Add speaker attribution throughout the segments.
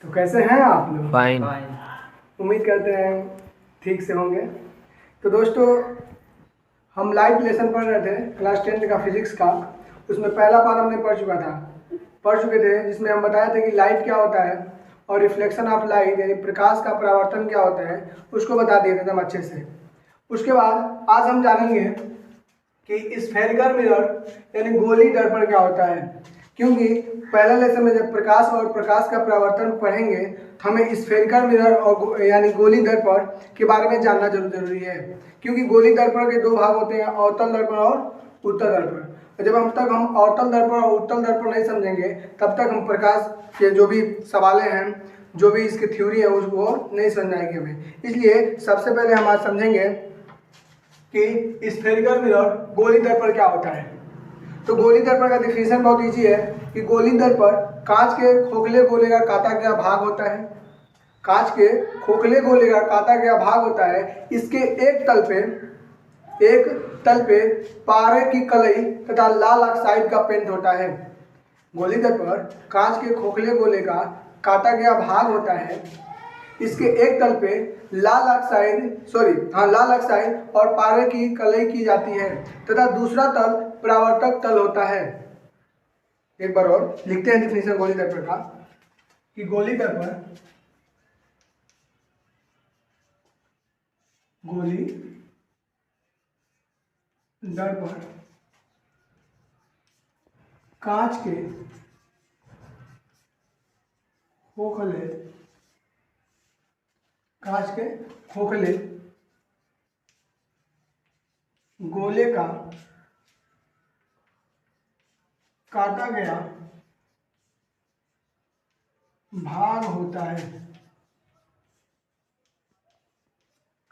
Speaker 1: तो कैसे हैं आप लोग?
Speaker 2: फाइन।
Speaker 1: उम्मीद करते हैं ठीक से होंगे। तो दोस्तों, हम लाइव लेसन पढ़ रहे थे क्लास 10 का फिजिक्स का। उसमें पहला पार्ट हमने पढ़ चुके थे, जिसमें हम बताए थे कि लाइट क्या होता है और रिफ्लेक्शन ऑफ लाइट यानी प्रकाश का परावर्तन क्या होता है, उसको बता दिए थे हम अच्छे से। उसके बाद आज हम जानेंगे कि स्फेरिकल मिरर यानी गोली दर्पण क्या होता है, क्योंकि पहले लेसन में जब प्रकाश और प्रकाश का परावर्तन पढ़ेंगे तो हमें स्फेरिकल मिरर और यानी गोली दर्पण के बारे में जानना जरूरी है। क्योंकि गोली दर्पण के दो भाग होते हैं, अवतल दर्पण और उत्तल दर्पण। और जब हम अवतल दर्पण और उत्तल दर्पण नहीं समझेंगे तब तक हम प्रकाश के जो भी सवालें हैं, जो भी इसकी थ्योरी है, उसको नहीं समझ आएगी हमें। इसलिए सबसे पहले हम आज समझेंगे कि स्फेरिकल मिरर गोली दर्पण क्या होता है। तो गोली दर्पण का डिफिनेशन बहुत इजी है कि गोली दर्पण कांच के खोखले गोले का काटा गया भाग होता है। कांच के खोखले गोले का काटा गया भाग होता है। इसके एक तल पे पारे की कलई तथा लाल ऑक्साइड का पेंट होता है। गोली दर्पण कांच के खोखले गोले का काटा गया भाग होता है। इसके एक तल पे लाल ऑक्साइड और पारे की कलई की जाती है तथा दूसरा तल परावर्तक तल होता है। एक बार और लिखते हैं डिफिनेशन गोली दर्पण का कि गोली दर्पण कांच के खोखले गोले का काटा गया भाग होता है।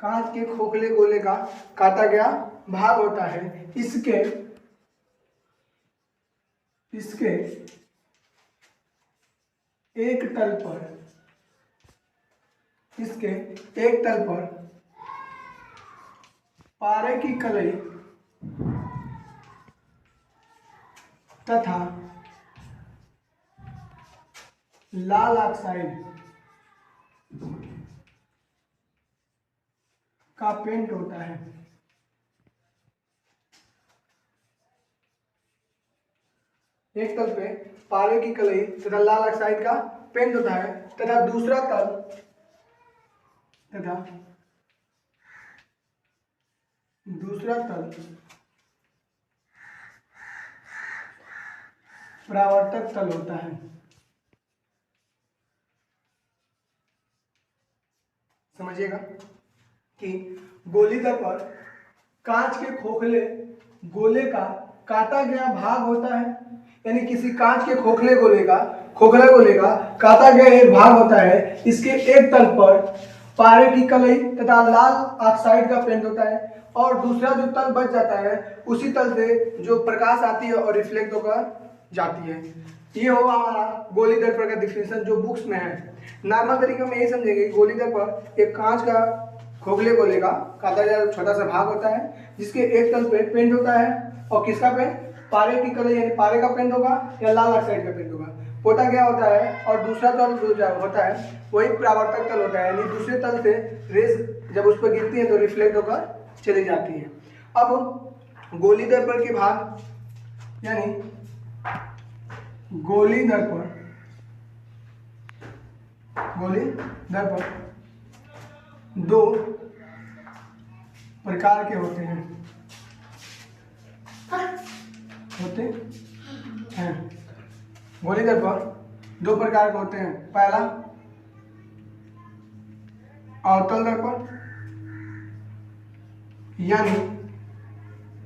Speaker 1: कांच के खोखले गोले का काटा गया भाग होता है। इसके एक तल पर पारे की कलई तथा लाल ऑक्साइड का पेंट होता है। एक तल पे पारे की कलई तथा लाल ऑक्साइड का पेंट होता है तथा दूसरा तल परावर्तक तल होता है। समझिएगा कि गोली दर्पण कांच के खोखले गोले का काटा गया भाग होता है, यानी किसी कांच के खोखले गोले का काटा गया एक भाग होता है। इसके एक तल पर पारे की कलई तथा लाल ऑक्साइड का पेंट होता है और दूसरा जो तल बच जाता है उसी तल से जो प्रकाश आती है और रिफ्लेक्ट होकर जाती है। ये होगा हमारा गोली दर्पण का डिफिनेशन जो बुक्स में है। नॉर्मल तरीके में यही समझेंगे कि गोली दर्पण एक कांच का खोखले गोले का काटा गया छोटा सा भाग होता है, जिसके एक तल पे पेंट होता है। और किसका पेंट? पारे की कलई यानी पारे का पेंट होगा या लाल ऑक्साइड का पेंट होगा, पोता गया होता है। और दूसरा तल जो होता है वही परावर्तक तल होता है, यानी दूसरे तल से रेस जब उस पर गिरती है तो रिफ्लेक्ट होकर चली जाती है। अब गोली दर्पण के भाग यानी गोली दर्पण दो प्रकार के होते हैं। गोली दर्पण दो प्रकार के होते हैं। पहला अवतल दर्पण यानी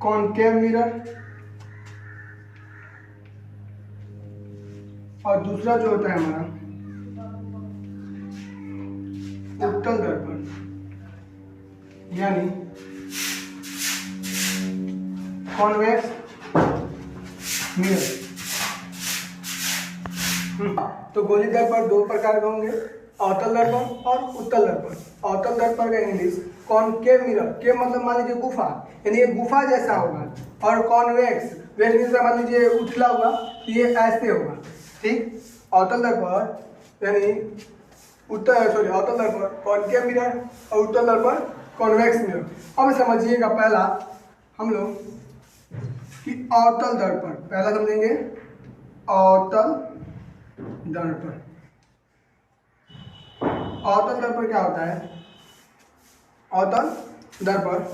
Speaker 1: कॉनकेव मिरर, और दूसरा जो होता है हमारा उत्तल दर्पण यानी कॉन्वेक्स मिरर। तो गोली दर्पण दो प्रकार के होंगे, अवतल दर्पण और उत्तल दर्पण। अवतल दर्पण का इंग्लिश कॉनकेव मिरर, के मतलब मान लीजिए गुफा, यानी ये गुफा जैसा होगा। और कॉन्वेक्स मान लीजिए उछला हुआ, ये ऐसे होगा। ठीक, अवतल दर्पण यानी अवतल दर्पण कॉनकेव मिरर और उत्तल दर्पण कॉन्वेक्स मिरर। अब समझिएगा पहला हम लोग कि अवतल दर्पण, पहला समझेंगे अवतल दर्पण। अवतल दर्पण क्या होता है? अवतल दर्पण,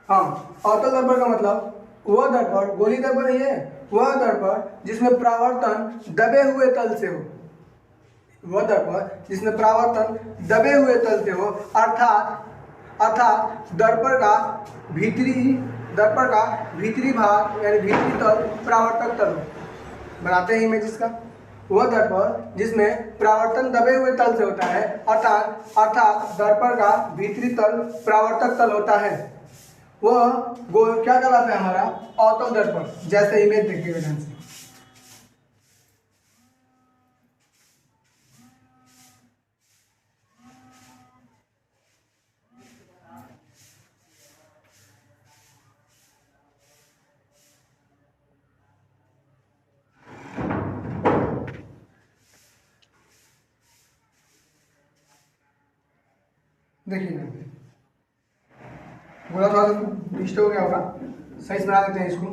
Speaker 1: हाँ, अवतल दर्पण का मतलब वह दर्पण, गोली दर्पण नहीं है, वह दर्पण जिसमें परावर्तन दबे हुए तल से हो, वह दर्पण जिसमें परावर्तन दबे हुए तल से हो, अर्थात दर्पण का भीतरी भाग यानी भीतरी तल परावर्तक तल हो। बनाते हैं इमेज का। वह दर्पण जिसमें परावर्तन दबे हुए तल से होता है, अर्थात दर्पण का भीतरी तल परावर्तक तल होता है, वह क्या कहलाता है? हमारा अवतल दर्पण। जैसे इमेज देखिएगा ध्यान से। देखिए बोला थोड़ा सा डिस्टर्ब हो गया होगा, सही से बना देते हैं इसको।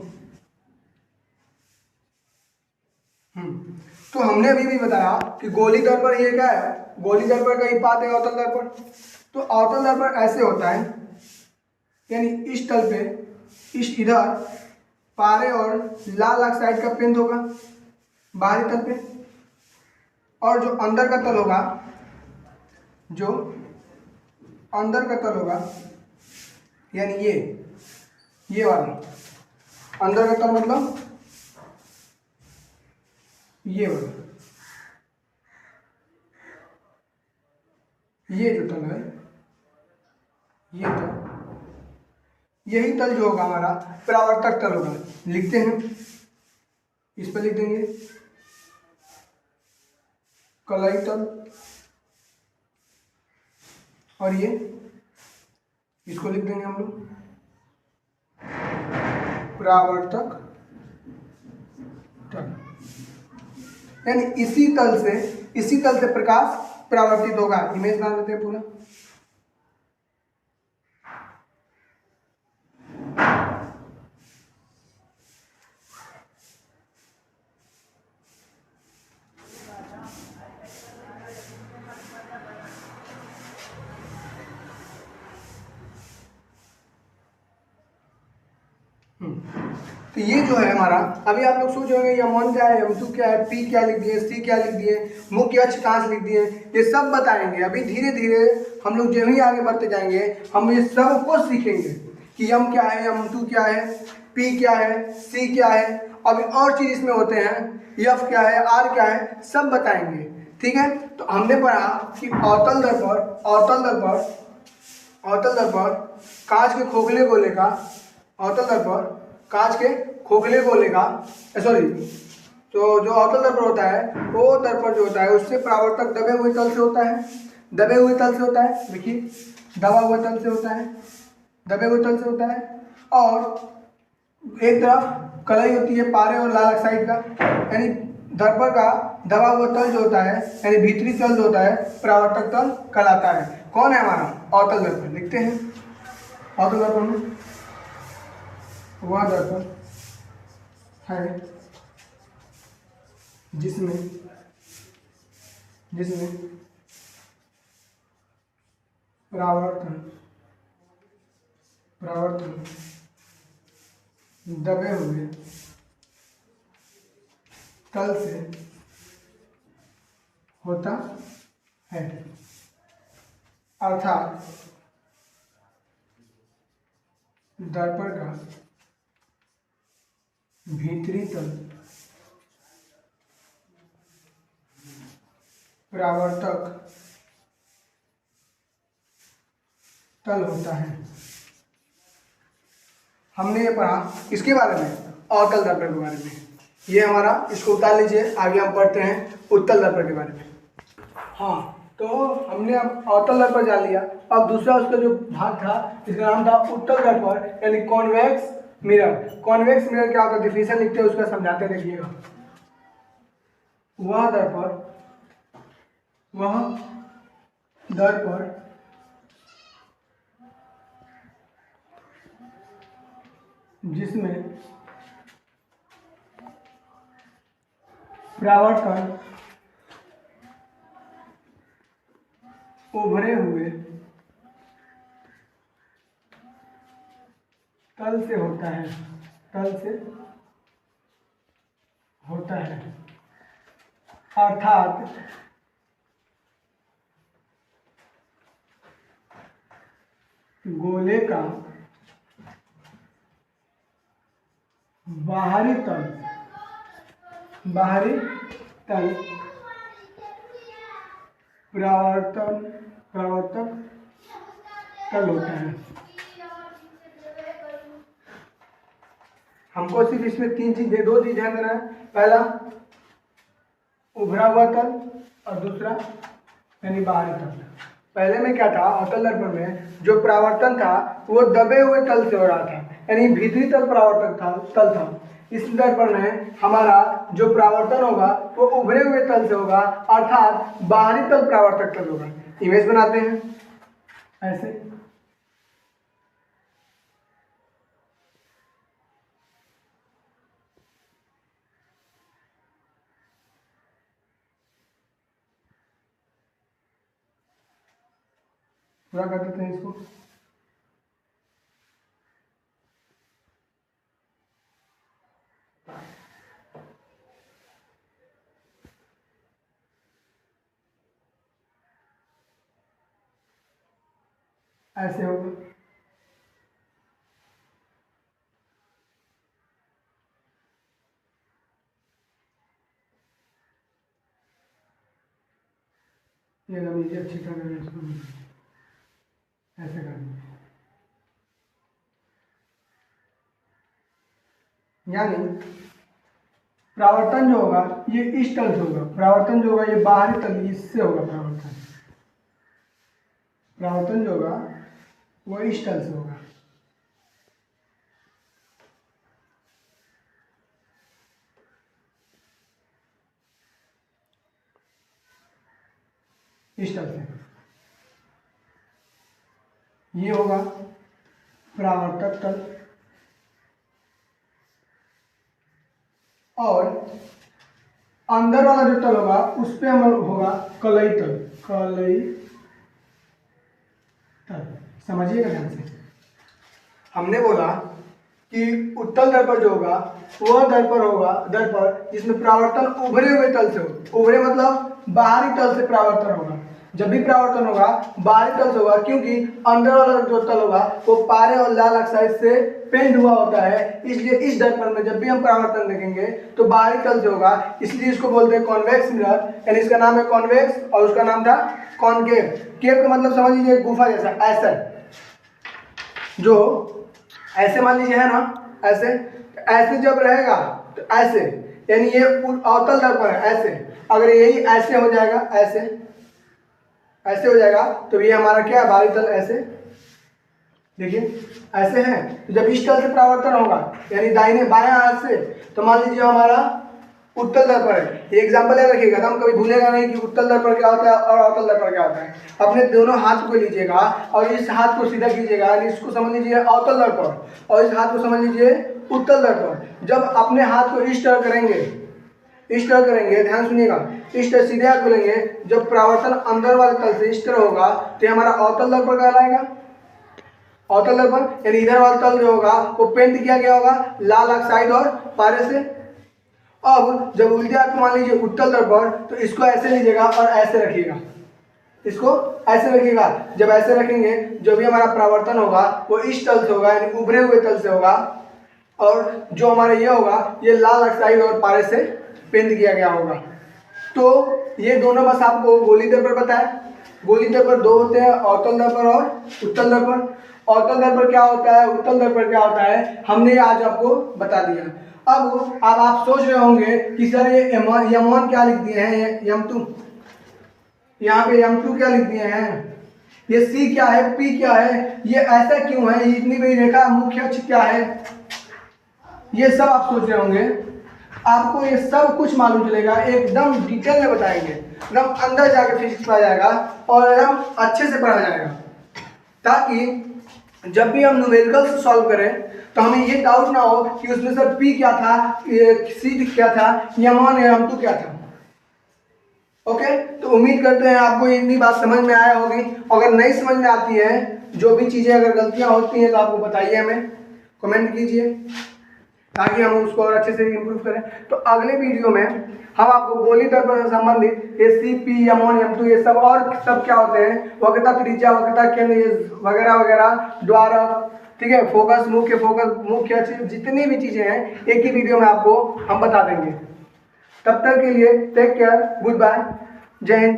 Speaker 1: तो हमने अभी भी बताया कि गोली दर्पण ये क्या है? गोली दर्पण का ही पात है अवतल दर्पण। तो अवतल दर्पण ऐसे होता है, यानी इस तल पे, इधर पारे और लाल ऑक्साइड का पेंट होगा बाहरी तल पे, और जो अंदर का तल होगा, जो अंदर का तल होगा यानी ये वाला अंदर का तल, मतलब ये वाला, ये जो तल है, ये तल, यही तल जो होगा हमारा परावर्तक तल होगा। लिखते हैं, इस पर लिख देंगे कलाई तल, और ये इसको लिख देंगे हम लोग परावर्तक तल। यानी इसी तल से प्रकाश परावर्तित होगा। इमेज बना देते हैं पूरा। तो ये जो है हमारा, अभी आप लोग सोच रहे होंगे M1 क्या है, M2 क्या है, P क्या लिख दिए, C क्या लिख दिए, मुख्य अक्ष कहाँ से लिख दिए, ये सब बताएंगे। अभी धीरे धीरे हम लोग जो ही आगे बढ़ते जाएंगे, हम ये सब को सीखेंगे कि M क्या है, M2 क्या है, P क्या है, C क्या है, अभी और चीज़ इसमें होते हैं, F क्या है, R क्या है, सब बताएंगे। ठीक है। तो हमने पढ़ा कि अवतल दर्पण कांच के खोखले गोले का, अवतल दर्पण कांच के खोखले गोले का, सॉरी, तो जो अवतल दर्पण होता है, वो दर्पण जो होता है उससे परावर्तक दबे हुए तल से होता है, देखिए दबा हुए तल से होता है, और एक तरफ कलाई होती है पारे और लाल ऑक्साइड का, यानी दर्पण का दबा हुआ तल जो होता है, यानी भीतरी तल जो होता है, परावर्तक तल कहलाता है। कौन है हमारा? अवतल दर्पण। लिखते हैं अवतल दर्पण वह दर्पण है जिसमें परावर्तन दबे हुए तल से होता है, अर्थात दर्पण का भीतरी तल परावर्तक तल होता है। हमने ये पढ़ा इसके बारे में, अवतल दर्पण के बारे में। ये हमारा, इसको उतार लीजिए, आगे हम पढ़ते हैं उत्तल दर्पण के बारे में। हाँ, तो हमने अब अवतल दर्पण जान लिया। अब दूसरा उसका जो भाग था, इसका नाम था उत्तल दर्पण, यानी कॉन्वेक्स मिरर। कॉन्वेक्स मिरर क्या होता है, डिफिनेशन लिखते हैं, उसका समझाते देखिएगा। वह दर पर जिसमें परावर्तन उभरे हुए तल से होता है, तल से होता है, अर्थात गोले का बाहरी तल परावर्तक तल होता है। हमको सिर्फ इसमें दो चीज ध्यान देना है। पहला उभरा हुआ तल और दूसरा यानी बाहरी तल। पहले में क्या था, अवतल दर्पण में जो परावर्तन था वो दबे हुए तल से हो रहा था, यानी भीतरी तल परावर्तक तल था। इस दर्पण में हमारा जो परावर्तन होगा वो उभरे हुए तल से होगा, अर्थात बाहरी तल परावर्तक तल होगा। इमेज बनाते हैं ऐसे। पूरा कर देते हैं इसको। ऐसे होगा। ये लीजिए अच्छी तरह इसको ऐसे करना, यानी परावर्तन जो होगा ये इस तल से होगा, परावर्तन जो होगा ये बाहरी तल इससे होगा। परावर्तन जो होगा वो इस तल से होगा। इस तल से ये होगा परावर्तक तल, और अंदर वाला जो तल होगा उस पे हम होगा कलई तल। समझिएगा ध्यान से। हमने बोला कि उत्तल दर्पण जो होगा वह दर्पण जिसमें परावर्तन उभरे हुए तल से हो। उभरे मतलब बाहरी तल से परावर्तन होगा। जब भी परावर्तन होगा बाहरी तल से होगा, क्योंकि अंदर वाला जो तल होगा वो पारे और लाल ऑक्साइड से पेंट हुआ होता है। इसलिए इस दर्पण में जब भी हम परावर्तन देखेंगे तो बाहरी तल से होगा, इसलिए इसको बोलते हैं कॉन्वेक्स मिरर। यानी इसका नाम है कॉन्वेक्स और उसका नाम था कॉनकेव। केव का मतलब समझ लीजिए गुफा जैसा। ऐसा जो ऐसे मान लीजिए है ना, ऐसे जब रहेगा तो ऐसे, यानी ये अवतल दर्पण है। ऐसे अगर यही ऐसे हो जाएगा, ऐसे हो जाएगा तो ये हमारा क्या है, बाहरी तल। ऐसे देखिए ऐसे है। तो जब इस तल से परावर्तन होगा यानी दाहिने बाएं हाथ से, तो मान लीजिए हमारा उत्तल दर्पण है। ये एग्जांपल याद रखिएगा, हम कभी भूलेगा नहीं कि उत्तल दर्पण क्या होता है और अवतल दर्पण क्या होता है। अपने दोनों हाथ को लीजिएगा और इस हाथ को सीधा कीजिएगा, यानी इसको समझ लीजिए अवतल दर्पण और इस हाथ को समझ लीजिए उत्तल दर्पण। जब अपने हाथ को इस तरह करेंगे, ध्यान सुनिएगा, इस तरह सीधे हाथ को लेंगे, जब परावर्तन अंदर वाले तल से इस तरह होगा तो हमारा अवतल दर्पण कहलाएगा। अवतल दर्पण यानी इधर वाला तल जो होगा वो पेंट किया गया होगा लाल ऑक्साइड और पारे से। अब जब उल्टे हाथ मान लीजिए उत्तल दर्पण, तो इसको ऐसे लीजिएगा और ऐसे रखिएगा, इसको ऐसे रखिएगा। जब ऐसे रखेंगे जो भी हमारा परावर्तन होगा वो इस तल से होगा, यानी उभरे हुए तल से होगा, और जो हमारा ये होगा ये लाल ऑक्साइड और पारे से पेंट किया गया होगा। तो ये दोनों बस आपको गोली दर्पण पता है। गोली दर्पण दो होते हैं, अवतल दर्पण और उत्तल दर्पण। अवतल दर्पण क्या होता है, उत्तल दर्पण क्या होता है, हमने आज आपको बता दिया। अब आप सोच रहे होंगे कि सर ये M1 क्या लिख दिए हैं, M2 यहाँ पे M2 क्या लिख दिए हैं, ये C क्या है, P क्या है, ये ऐसा क्यों है, ये इतनी बड़ी रेखा मुख्य अक्ष क्या है, ये सब आप सोच रहे होंगे। आपको ये सब कुछ मालूम चलेगा, एकदम डिटेल में बताएंगे, एकदम अंदर जाके फिजिक्स पढ़ा जाएगा और एकदम अच्छे से पढ़ा जाएगा, ताकि जब भी हम न्यूमेरिकल्स सॉल्व करें तो हमें ये डाउट ना हो कि उसमें से पी क्या था, सी क्या था, M1 M2 क्या था। ओके, तो उम्मीद करते हैं आपको इतनी बात समझ में आया होगी। अगर नहीं समझ में आती है, जो भी चीज़ें अगर गलतियां होती हैं तो आपको बताइए, हमें कमेंट कीजिए ताकि हम उसको और अच्छे से इम्प्रूव करें। तो अगले वीडियो में हम आपको गोली दर्पण से संबंधित ये CP M1 M2 ये सब और सब क्या होते हैं, वक्रता त्रिज्या, वक्रता केंद्र वगैरह वगैरह, द्वारक, ठीक है, फोकस मुख्य जितनी भी चीज़ें हैं एक ही वीडियो में आपको हम बता देंगे। तब तक के लिए टेक केयर, गुड बाय, जय हिंद।